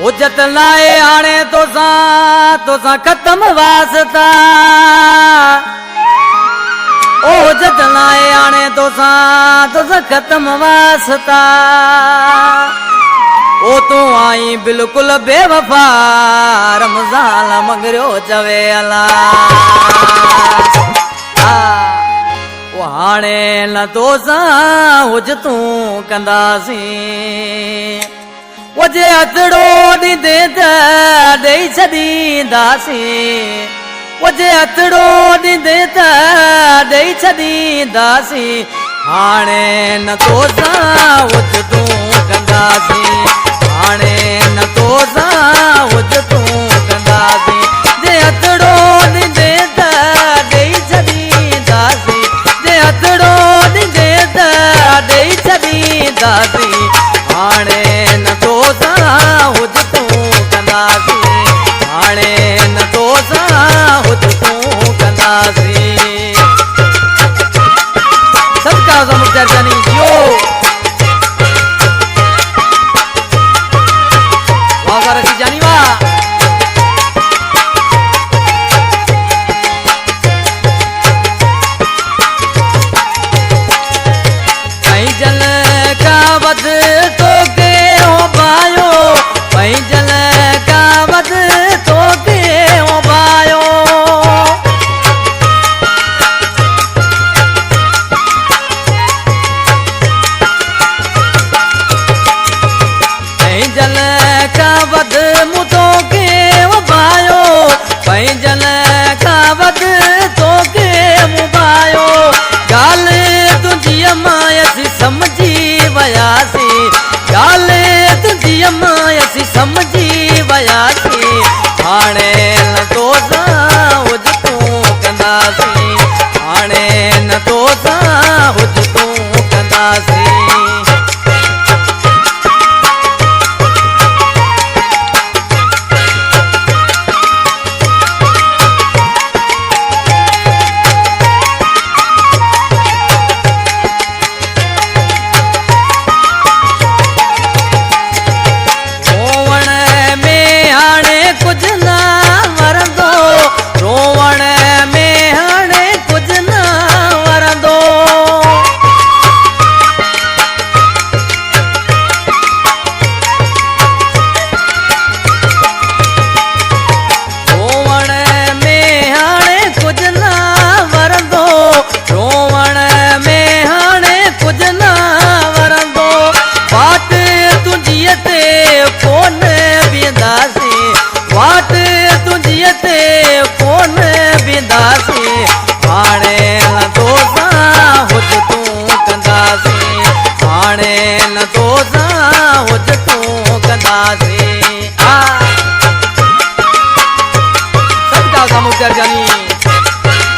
उजत लाए आने तोसा खत्म वास्ता उजत लाए आने तोसा खत्म वास्ता ओ तू आई बिल्कुल बेवफा रमजान मंगरियो चवे अला हाणे न तोसा हुज तू कंदासी वजे अतड़ो ॾींदे त ॾेई छॾींदासी वजे अतड़ो ॾींदे त ॾेई छॾींदासी हाणे न तोसा हुज तू कंदासी हाणे न तोसा हुज तू कंदासी जे अतड़ो ॾींदे त ॾेई छॾींदासी जे अतड़ो ॾींदे त ॾेई छॾींदासी हाणे न तोसा हुज तू कंदासी हाणे न तोसा हुज तू कंदासी सबका समुद्र जानी जियो वाह रखी जानी वाह कहीं जल का वध तो के हो पायो कहीं जल का वध तो के हो पायो कहीं जल का वध मुतो के हो पायो कहीं जल का वध तो के हो पायो गाल तुझी मायसी समझी वयासी गाल तुझी मायसी समझी वयासी हाणे न तोसा हुज तू कंदासी हाणे न तोसा हुज तू कंदासी हाणे न तोसा हुज तू कंदासी हाणे न तोसा हुज तू कंदासी सबका समुद्र जानी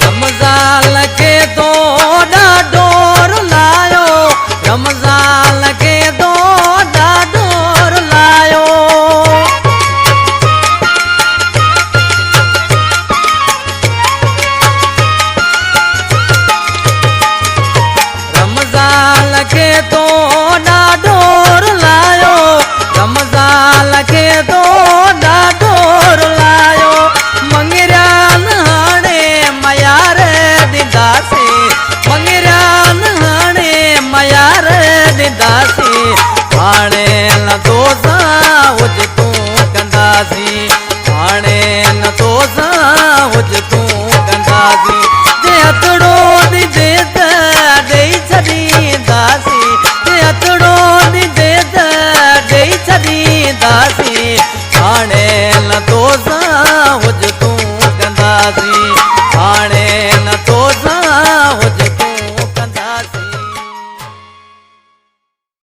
रमजान के तो डोर लायो रमजान के तो डोर लायो रमजान के तो डोर लायो रमजान के तो डोर लायो मंगरान हाणे मयार दिदासी मंगरान हाणे मयार दिदासी हाणे न तोसा हुज तू कंदासी हाणे न तोसा हुज तू कंदासी